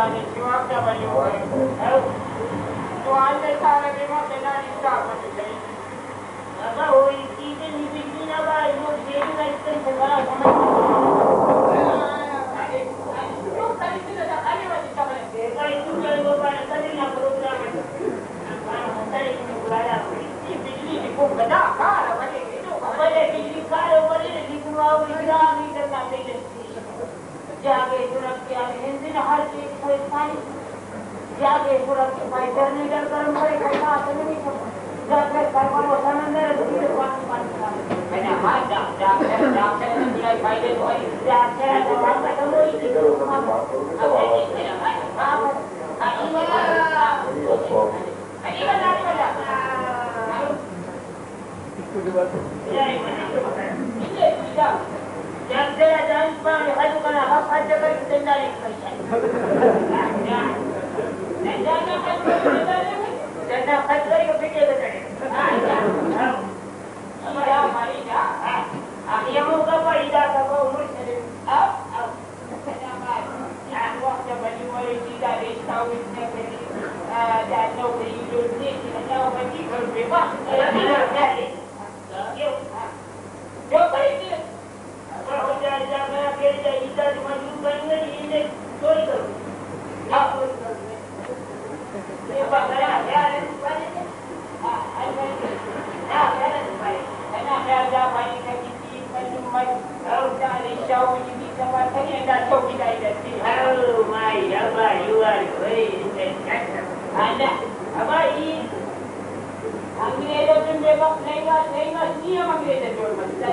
ada siapa dah baju. Tuan dah tak ada memang kena disah macam ni. Apa oi kita ni bikin apa itu dia nak ikan segala sama. Itu tadi kita dah kali macam apa ni? Kalau itu kalau buat tadi nak program itu. Tadi ini berada. Ini bijli ni pun benda kah balik itu. Apa dia bijli kah balik di pulau Iran ni dekat Malaysia. जाके सुरक्षा हिंदी हर चीज को स्थानीय जाके सुरक्षा इधर नहीं डर कर मरे कैसा आते नहीं सकता जाके करवा वो समंदर दूर पानी पानी मैंने हाथ जाके नहीं फायदे तो आई जाके तो हम का तो वही चीज अब ये ना आप आई वाला Jangan jangan pernah hadu kana hak aja kan kita dari पैसा. Jangan खर्च करी के पीछे बैठे. या मारी जा. ये मुका पैदा का वो उम्र से अब या वक्त बड़ी बड़ी चीज़ रिश्ता उसने करी जानो की जो नहीं ना वो बच्ची घर पे बात जो करी हो जाए जाना के जाए इधर मजबूर करेंगे इन्हें चोरी करो क्या चोरी करोगे ये बकरा यार पानी हां आई यार है ना जा पानी का किसी पंजू मत और जाने शाऊ जी सभा करिए ना चौकी जाई जाती ओ माय अबा यू आर वेरी इंटेलिजेंट आजा अबा ई अंग्रेजों तुम बेवक नहीं नियम अंग्रेजों जोड़ मत जा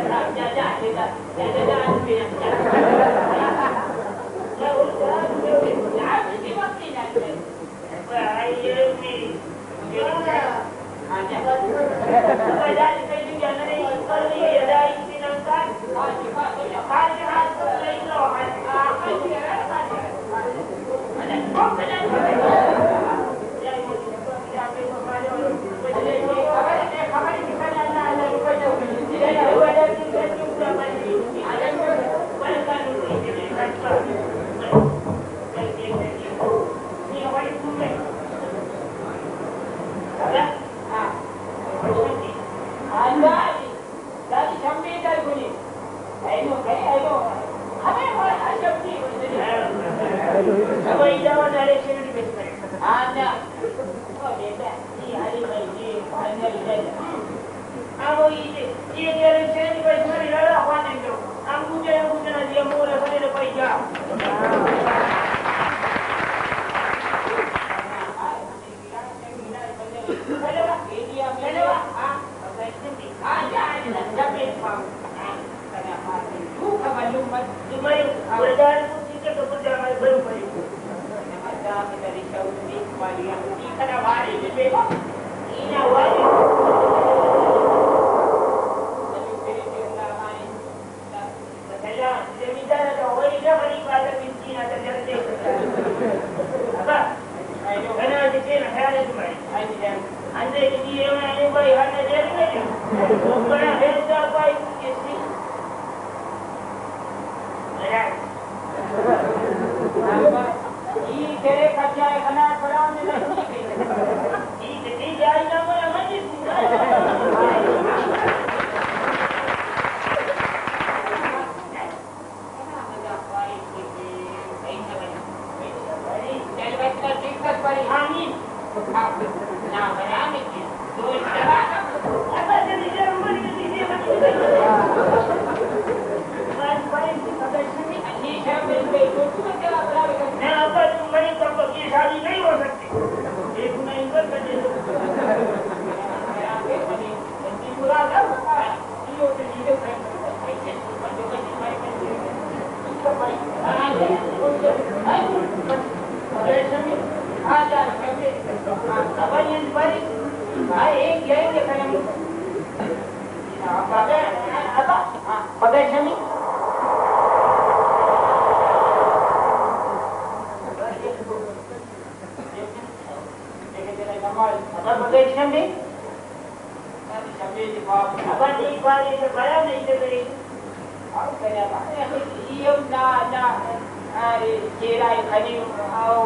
हमारे चेहरा खनी आओ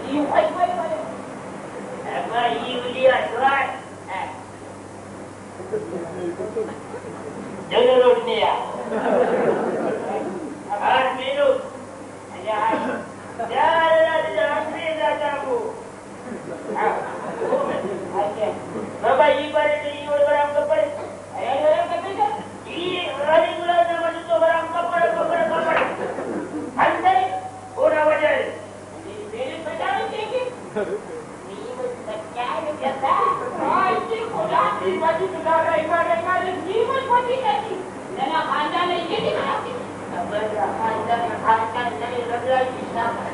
ये भाई भाई भाई अब ये लिया स्वाद जरूर उठने आ 8 मिनट बाबा ये बारे नहीं और बराम कपड़े अरे बराम कपड़े ये रानी गुलाब जामुन तो बराम कपड़े अंदर और आवाज है मेरे पजामे देखे नहीं मुझे क्या है क्या आज ये खुदा की बाजी सुधा रहा है जीवन पति नहीं ना खानदान ये नहीं खाती अब खानदान नहीं लग रहा है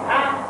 हाँ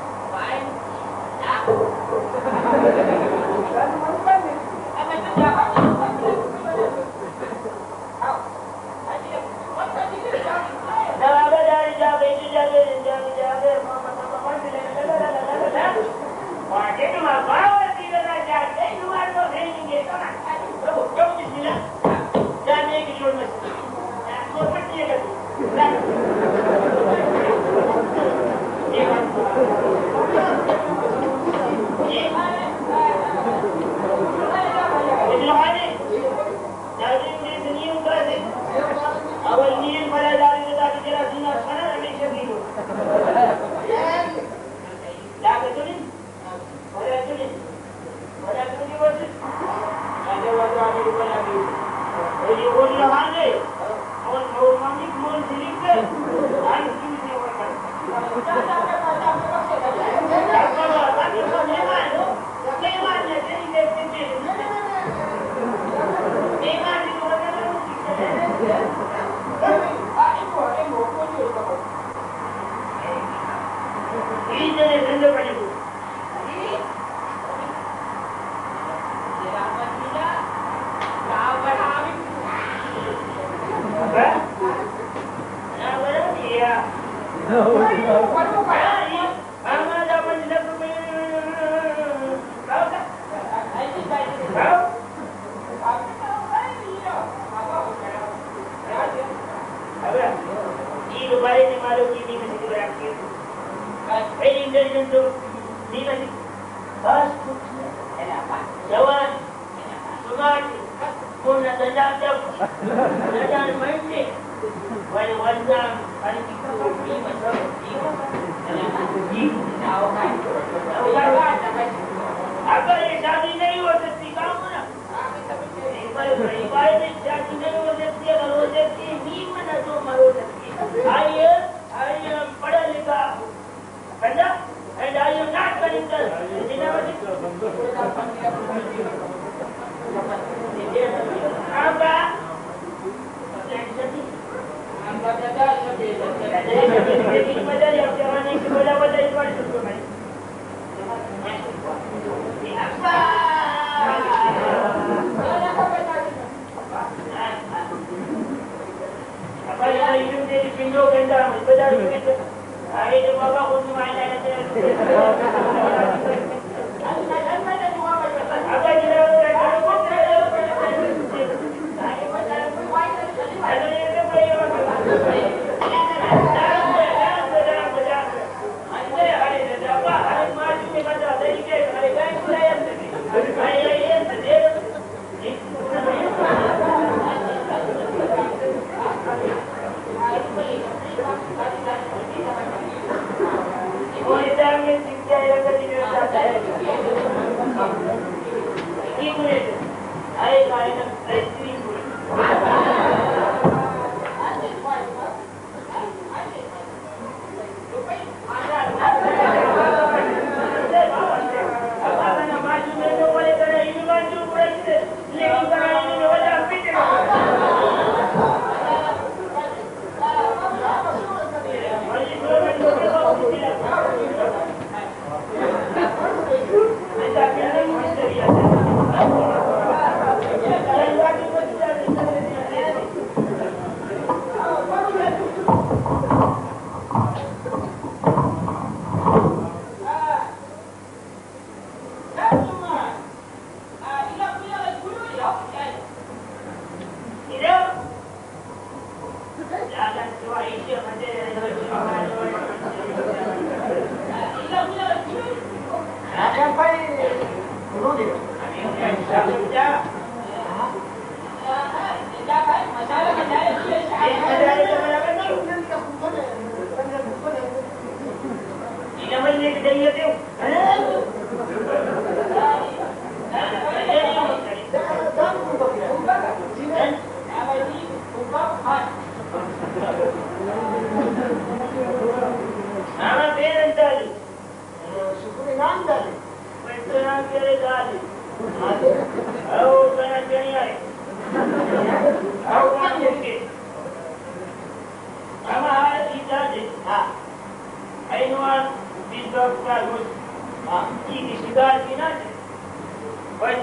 Baik.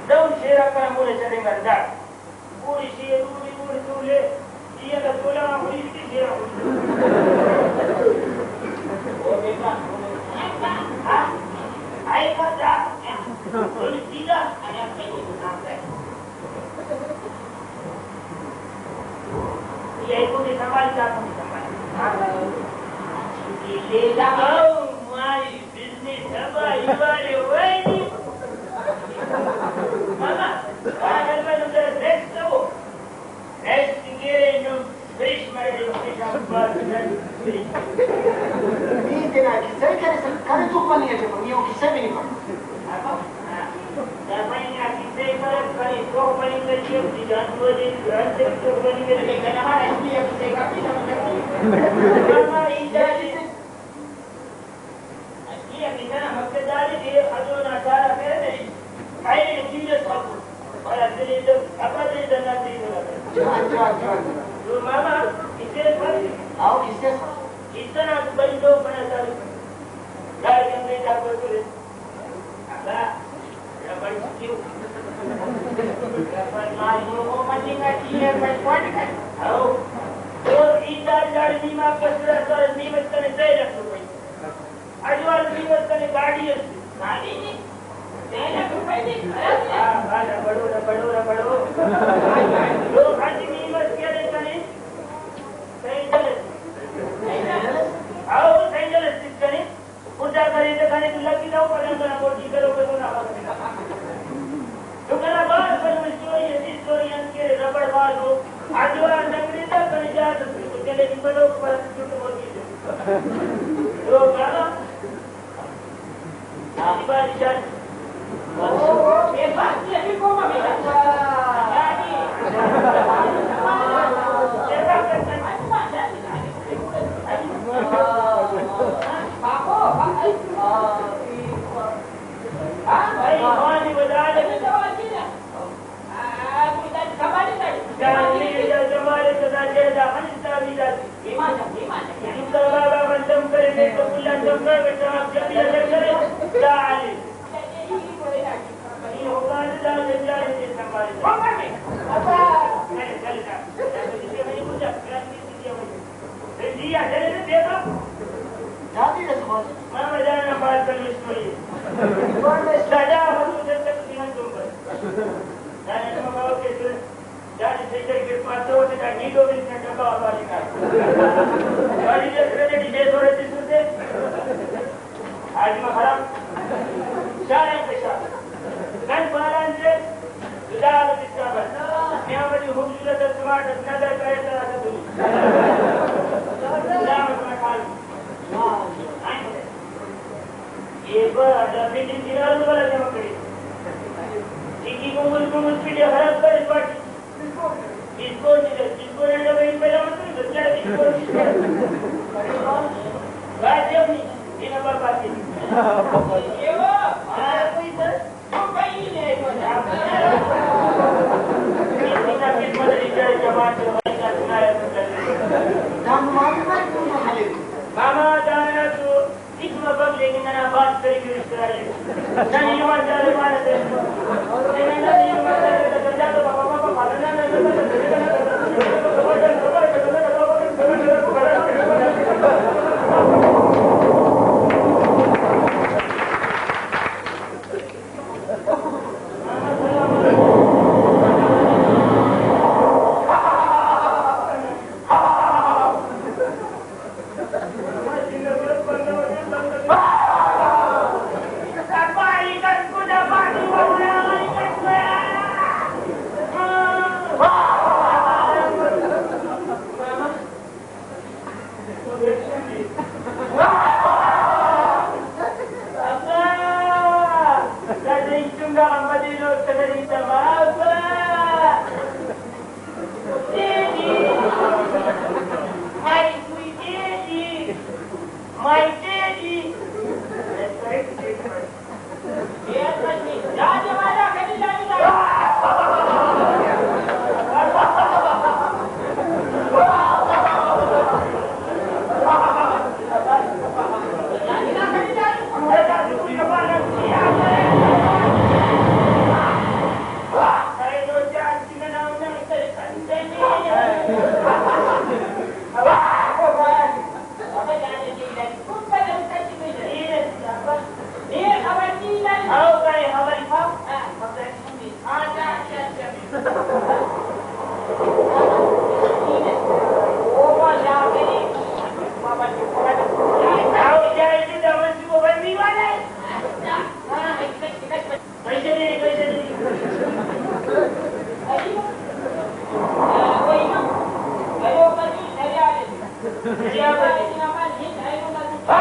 Daun syarakan mulai saya dengar dah. Uri syir, uri tulis. Dia dah tulang aku ini syir aku. Oh, memang. Hah? Air kata. Tulis tidak. Ada apa ini? Sampai. Dia itu disambal, aku disambal. Oh, my business. Apa ibadah ini? Mama, I have the next level. Next year, you fish my fish out of Ini nak kisah kan tu mana yang cakap ni orang kisah ni kan? apa? Siapa yang nak kisah kalau kau paling kecil di dalam dua dia berada tu paling kecil kenapa ini yang kisah kami sama sekali? Mama indah dia. Dia kita nak makan dari dia ada nak cara kerja. Air tidak satu. Kalau jadi itu apa dia dengan dia? Jangan. Mama, kisah apa? Aku kisah. Kita nak beri tahu pada saya. Dari yang mereka bertulis. Apa? Dapat siu. Dapat mahu macam dia berkuat kan? Oh, indah dari lima pasal lima sekali saya dah tulis. Ajual lima sekali gadi ni. Saya dah tulis. Dah baru. Loh, hati lima sekali. Saya jelas. आओ सेंजल स्थित करें पूजा करें तो खाने को लगी जाओ पर अंदर आपको ठीक करो तो ना हो तो करा बात पर स्टोरी के रबड़ बाल हो आज वो अंदर तक कर जा तो चले इन बड़ों पर छूट हो गई तो करा आदि बात चल ओ ये बात ये को मम्मी यानी ये बात Jadi dah semua. Mama jangan bawa terus story. Saja aku tetap dengan tumbal. Dan itu bawa ke tu. Jadi saya ke pasal itu dah hidup di sana bawa lagi. Jadi dia kerja di desa orang itu tu. Aji maharam. Cara yang besar. Dan baharan je sudah ada di sana. Yang beri hubungan tersemar dan nazar kaya terasa dulu. Sudah macam ये बड़ा बिल्डिंग किराए वाला जमा करी इसी को मुझ पीड़े खराब कर इस बात इसको नहीं तो भाई पहला मत नहीं बच्चा इसको बात जब नहीं इन बात बात ये वो कोई सर तो कहीं नहीं इतना किस्मत रिचार्ज जमा जो का सुनाया Dah mana tu mahal. मामा जाना तो इसमें बग लेकिन ना बात करेगी इस तरह नहीं मान जाने वाले थे नहीं मान जाने तो जा तो पापा पालना Siapa ini nama ni? Saya nak apa?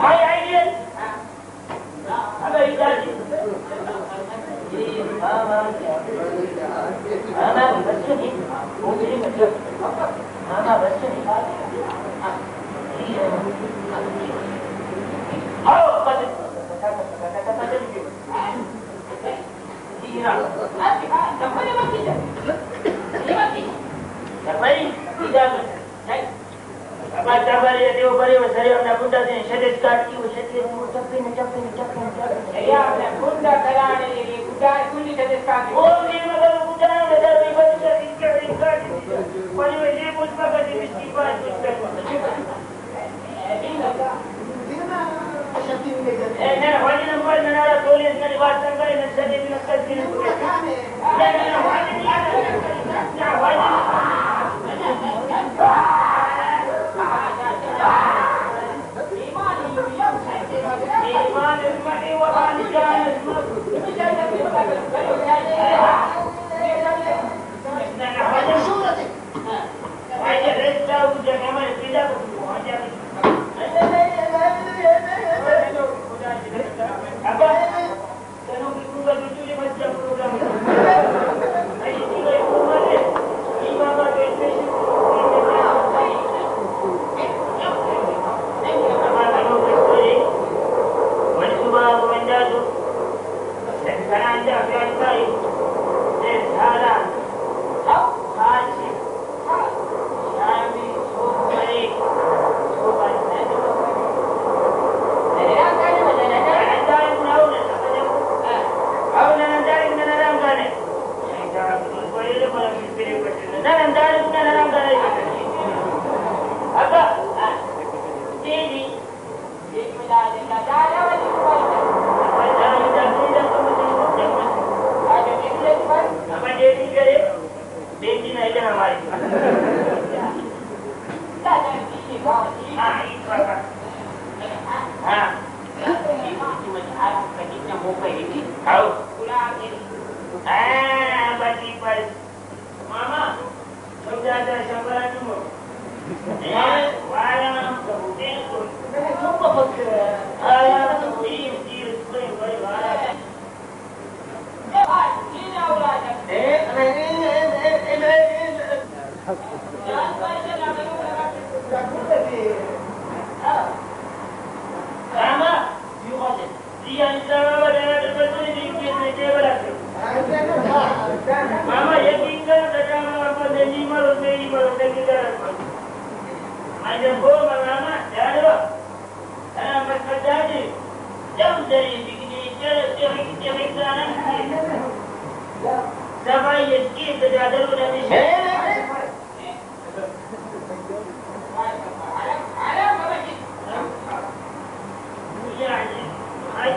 Hai Aidil. Apa itu? Mama betul ni. Mungkin betul. Mama betul ni. Oh, betul. Iya. Sampai mati dah. Mati. Sampai tidak. Apa kabar ya dia beri saya nak bunda ni syadid kaki syadid capin. Ya nak bunda kalane ni bunda kuli syadid kaki. Oh ni malah bunda ada ibadah syadid kaki. Bari dia pun pakai di istighfar nah, wajib nampak menara tulis dari bahasa kali dan saya bilang kasih ni. Nah, wajib ni ada. Nah, wajib. Mama yakin kan ada apa jadi malu kita. Ada bom mama, ada. Ana bekerja ni. Jam dari begini cerai kanan. Sampai yeski ada lu dan ni. Ada apa ni? Ya, ai.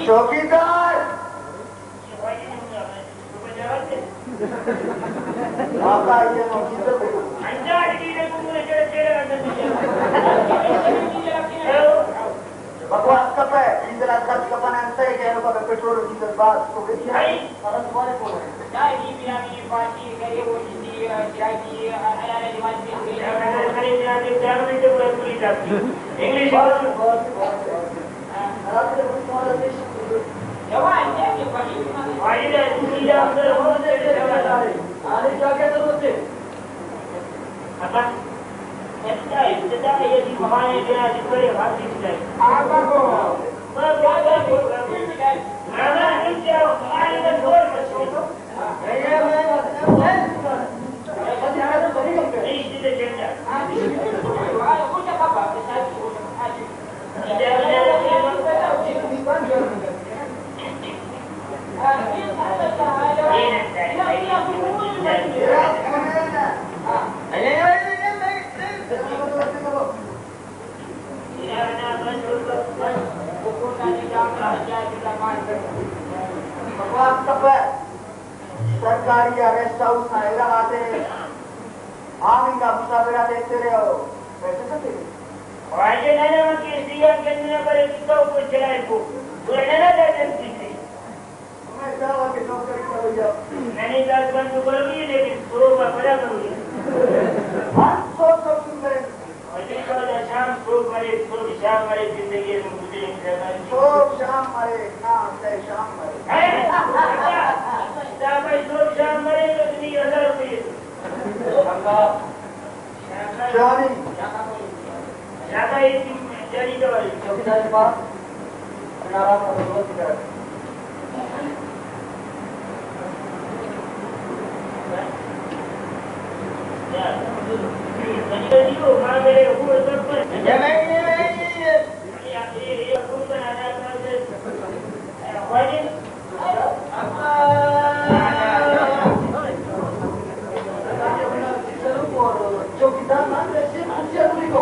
चौकीदार बकवास कब है डीजल खर्च कपाना है कि petrol diesel बात तो चाय सरकारी अरेस्ट हाउस हैदराबाद आमिंगा मुसाफिरा देखते रहे हो पैसे सकते वाजे ना के सीएम के ने करे तो कुछ चलाए को तो ना देते मैं जावा के नौकरी कर जाओ नहीं दास बंद करोगी लेकिन तो बड़ा करोगी हां सब सुन रहे अजी का शाम तो करे तो शाम वाली जिंदगी में मुझे तो शाम मरे ना से शाम मरे शाम मरे तो नहीं 1000 रुपए जानी ज्यादा एक जानी दवाई चौकीदार के पास नारा का विरोध कर मेरे ऊपर सब पर चौकीदार मान रहे को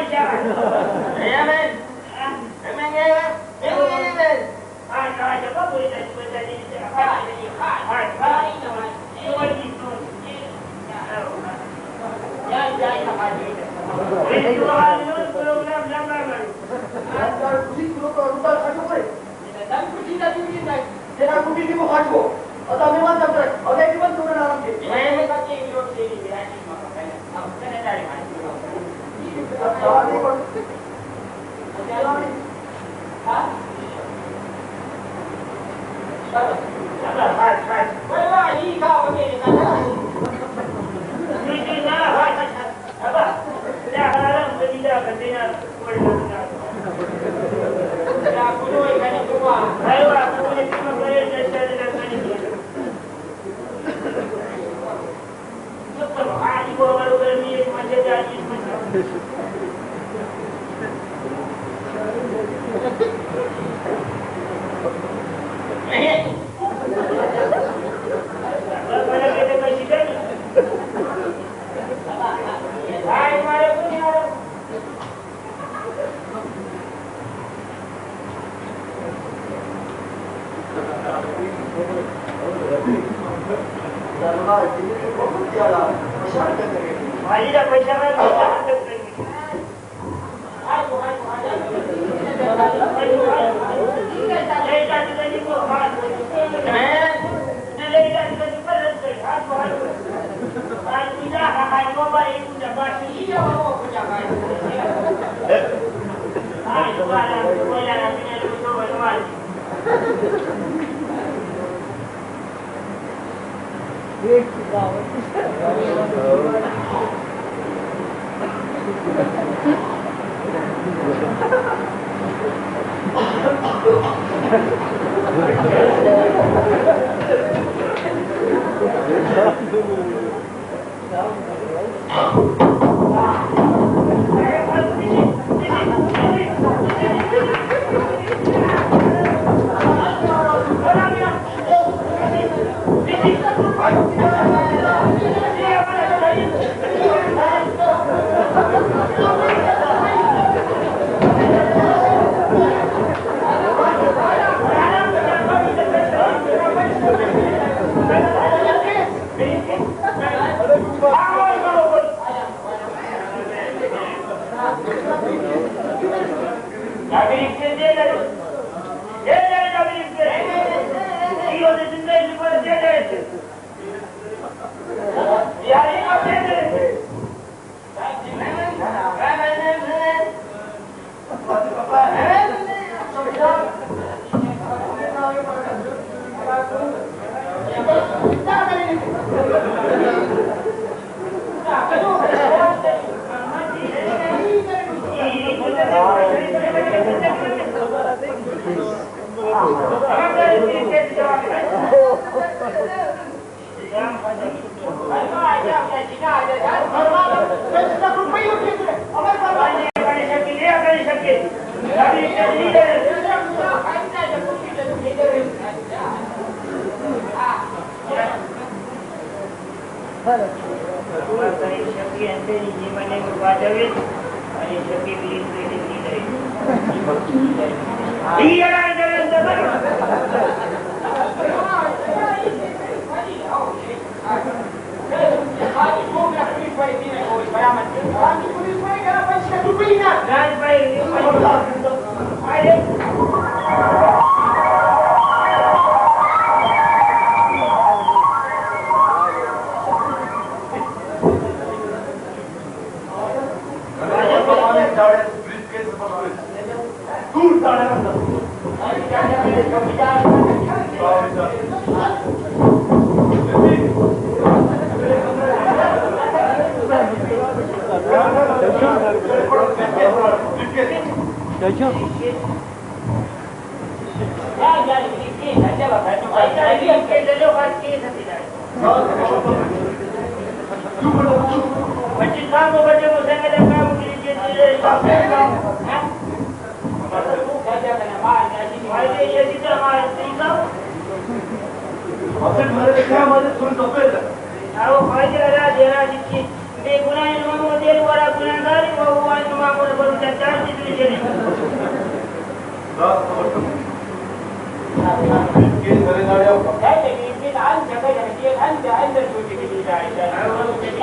पैसा men. Memang men. Ada apa boleh dah jadi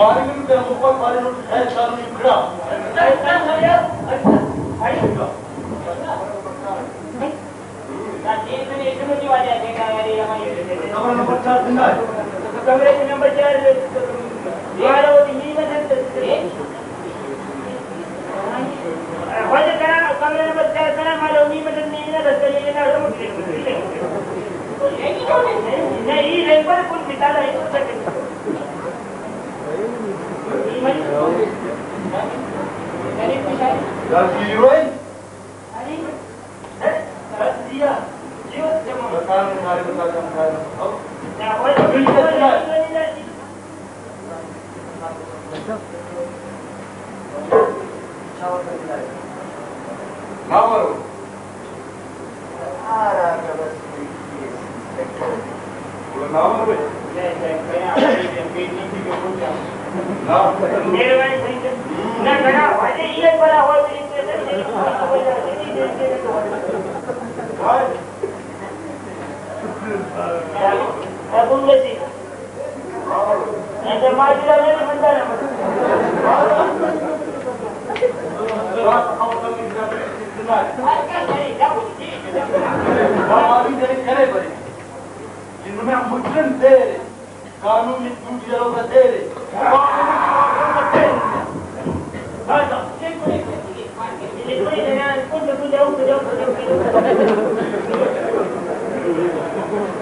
Paling itu yang bukan paling itu saya selalu ikra. saya. Ayo. Nanti itu wajah kita hari yang ini. Nomor 4 tinggal. Kamera nomor 4. Dia ada ini macam tu. Wajah kan kamera nomor 4 kan malu ni macam ni na dah sekali na ada mungkin. Ini kau ni. Ini lepas pun kita dah itu saja. Lagi Roy. Hari. Dia. Dia cuma. Betul betul. Oh. Nah, wajah Nomor. Ara ka bas inspector. Nomor. मेरे भाई ना करा वाजे ये बड़ा हो गई अब उंगली ऐसे मार दिया मैंने बंदा ना जिनमें मुजरिम थे कानूनी दूसरों का थे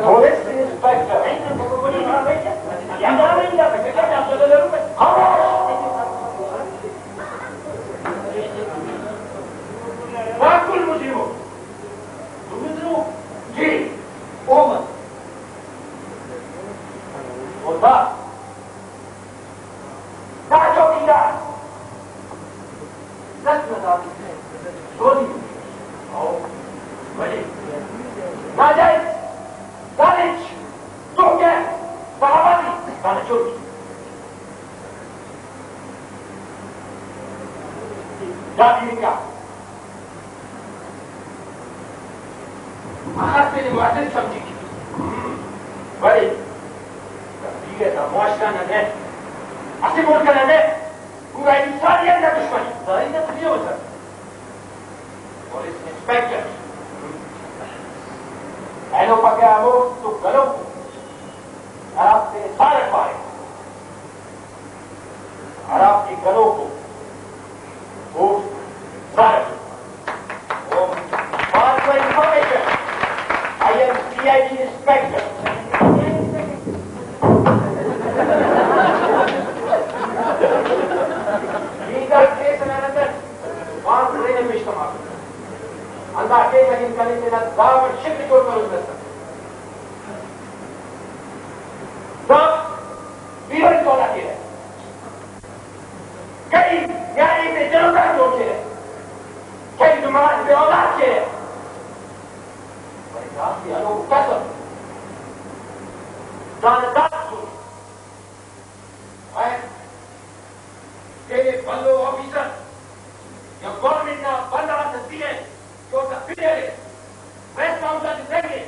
Police inspector. वाकुल मुजरिमों मुजरिमों जी ओमन होता ना चौकीदार रत्नदारी चोरी और बड़े नाजायज दानिश धोखे बहाबादी दानचोरी जाति क्या आखिर वाजिब समझी बड़े ठीक है था मुआशरा न है asli मुल्क न है पूरा इंसानियत का दुश्मनी सारी का तुझे होता पुलिस इंस्पेक्टर ऐनो पके आमो तो गलो आप तेरे सारे पाए और आपकी गलों को वो सारे for information, I am CID inspector. Legal case another one train mission. And that case again coming in a government ship to go to So, we will call it here. कई न्याय से जनता जोड़ते हैं कई समाज में औलाद के कसम तेरे बंदो ऑफिसर या गवर्नमेंट ना बंदा से दिए जो का फिर वेस्ट काउंसिल देंगे